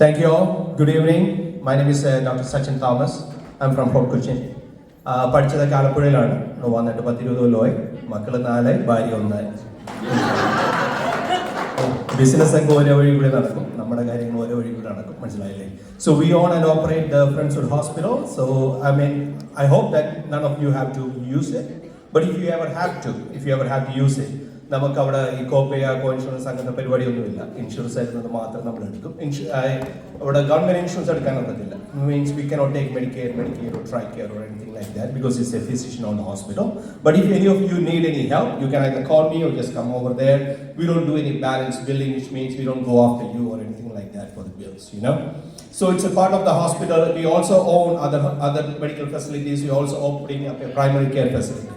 Thank you all. Good evening. My name is Dr. Sachin Thomas. I'm from Fort Cochin. പഠിച്ചതൊക്കെ ആലപ്പുഴയിലാണ്. വന്നിട്ട് 10-20 കൊല്ലമായി. മക്കൾ 4, ഭാര്യ 1. ബിസിനസ് ഒക്കെ ഓരോ വഴി കൂടെ നടക്കും, നമ്മുടെ കാര്യങ്ങൾ ഓരോ വഴി കൂടെ നടക്കും, മനസ്സിലായില്ലേ? So we own and operate the Friendswood Hospital. So I hope that none of you have to use it. But if you ever have to use it, നമുക്ക് അവിടെ ഈ കോപ്പയ ഇൻഷുറൻസ് അങ്ങനത്തെ പരിപാടിയൊന്നുമില്ല. ഇൻഷുറൻസ് ആയിരുന്നത് മാത്രം നമ്മൾ എടുക്കും. അവിടെ ഗവൺമെന്റ് ഇൻഷുറൻസ് എടുക്കാൻ പറ്റില്ല. Means we cannot take Medicare or TRICARE or anything like that because it's a physician on the hospital. But if any of you need any help, you can either call me or just come over there. We don't do any balance billing, which means we don't go after you or anything like that for the bills, you know. So it's a part of the hospital. We also own other medical facilities. We also opening up a primary care facility.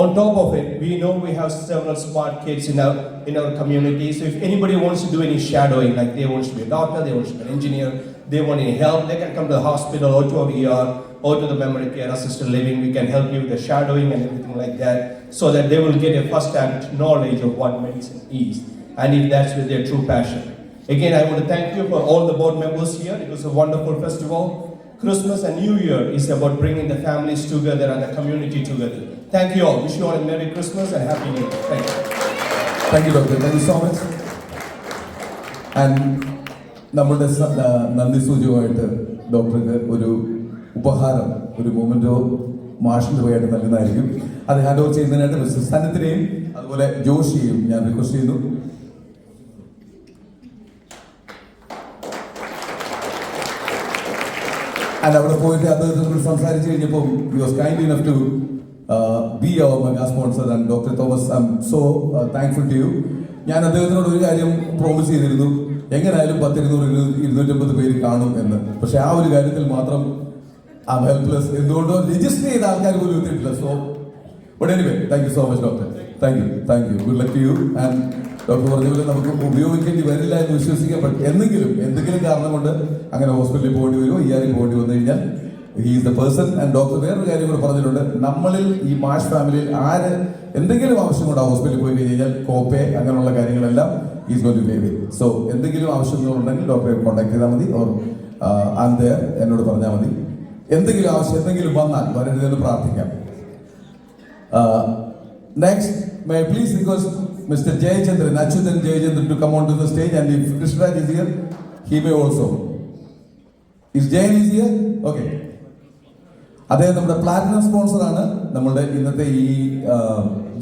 On top of it, we know we have several smart kids in our community. So if anybody wants to do any shadowing, like they want to be a doctor, they want to be an engineer, they want any help, they can come to the hospital or to our ER or to the memory care assisted living. We can help you with the shadowing and everything like that, so that they will get a first-hand knowledge of what medicine is, and if that's with their true passion. Again, I want to thank you for all the board members here. It was a wonderful festival. Christmas and New Year is about bringing the families together and the community together. Thank you all. Wish you all a Merry Christmas and Happy New Year. Thank you. Thank you, Doctor. Thank you so much. And നമ്മുടെ നന്ദി സൂചകമായിട്ട് ഡോക്ടർക്ക് ഒരു ഉപഹാരം, ഒരു memento മാഷിന്റെ വഴിയായിട്ട് നൽകുന്നതായിരിക്കും. അത് ഹാൻഡ് ഓവർ ചെയ്യുന്നതിനായിട്ട് മിസ്റ്റർ സനത്തിനെയും അതുപോലെ ജോഷിയെയും ഞാൻ റിക്വസ്റ്റ് ചെയ്യുന്നു. അവിടെ പോയിട്ട് അദ്ദേഹത്തിനോട് സംസാരിച്ചു കഴിഞ്ഞപ്പോൾ he was kind enough to be our mega sponsor, and Dr. Thomas, I'm so thankful to you. ഞാൻ അദ്ദേഹത്തിനോട് ഒരു കാര്യം പ്രോമിസ് ചെയ്തിരുന്നു, എങ്ങനെയായാലും 250 പേര് കാണും എന്ന്. പക്ഷെ ആ ഒരു കാര്യത്തിൽ മാത്രം I'm helpless. എന്തുകൊണ്ടോ രജിസ്റ്റർ ചെയ്ത ആൾക്കാർ പോലും എത്തിയിട്ടില്ല. So but anyway, thank you so much doctor. Thank you. Good luck to you. And doctor പറഞ്ഞ പോലെ നമുക്ക് ഉപയോഗിക്കേണ്ടി വരില്ല എന്ന് വിശ്വസിക്കാം. ബട്ട് എന്തെങ്കിലും കാരണം കൊണ്ട് അങ്ങനെ ഹോസ്പിറ്റലിൽ പോകേണ്ടി വരുമോ, പോകേണ്ടി വന്നു കഴിഞ്ഞാൽ he is the person. And doctor വേറൊരു കാര്യം കൂടെ പറഞ്ഞിട്ടുണ്ട്, നമ്മളിൽ ഈ മാഷ് ഫാമിലിയിൽ ആര് എന്തെങ്കിലും ആവശ്യം കൊണ്ട് ആ ഹോസ്പിറ്റലിൽ പോയി കഴിഞ്ഞാൽ കോപ്പേ അങ്ങനെയുള്ള കാര്യങ്ങളെല്ലാം is going to pay with. So എന്തെങ്കിലും ആവശ്യങ്ങളുണ്ടെങ്കിൽ ഡോക്ടറെ കോൺടാക്ട് ചെയ്താൽ മതി, ഓർ എന്നോട് പറഞ്ഞാൽ മതി. എന്തെങ്കിലും വന്നാൽ വരരുതെന്ന് പ്രാർത്ഥിക്കാം. Next, may I please request Mr. Jayachandran, Achyutan Jayachandran, to come onto the stage, and if Krishnaraj is here, he may also. Is Jayan is here? Okay. അദ്ദേഹം നമ്മുടെ പ്ലാറ്റിനം സ്പോൺസറാണ്. നമ്മളുടെ ഇന്നത്തെ ഈ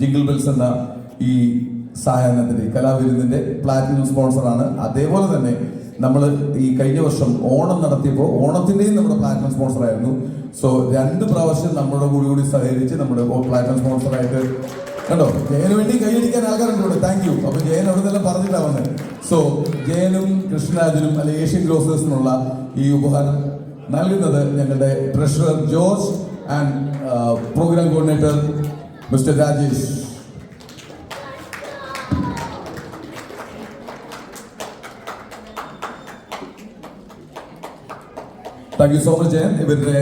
ജിംഗിൾ ബെൽസ് എന്ന ഈ സായാഹ്നത്തിന്റെ കലാവിരുന്നിന്റെ പ്ലാറ്റിനം സ്പോൺസറാണ്. അതേപോലെ തന്നെ നമ്മൾ ഈ കഴിഞ്ഞ വർഷം ഓണം നടത്തിയപ്പോൾ ഓണത്തിന്റെയും നമ്മുടെ പ്ലാറ്റിനം സ്പോൺസറായിരുന്നു. സോ 2 പ്രാവശ്യം നമ്മുടെ കൂടി സഹകരിച്ച് നമ്മുടെ പ്ലാറ്റിനം സ്പോൺസറായിട്ട് കണ്ടോ. ജയന് വേണ്ടി കൈയടിക്കാൻ ആൾക്കാരുണ്ട്. Thank you. അപ്പൊ ജയൻ അവിടെ നിന്നെല്ലാം പറഞ്ഞിട്ടാ വന്നത്. സോ ജയനും കൃഷ്ണരാജനും അല്ലെ ഏഷ്യൻ ഗ്രോസേഴ്സിനുള്ള ഈ ഉപഹാരം നൽകുന്നത് ഞങ്ങളുടെ treasurer George and programme coordinator mister Rajesh. Thank you so much Jayan. ഇവരുടെ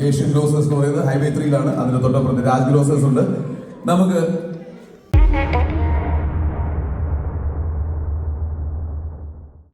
ഏഷ്യൻ ഗ്രോസേഴ്സ് എന്ന് പറയുന്നത് ഹൈവേ 3-ലാണ്. അതിന് തൊട്ടപ്പുറത്ത് രാജ് ഗ്രോസേഴ്സ് ഉണ്ട്. നമുക്ക്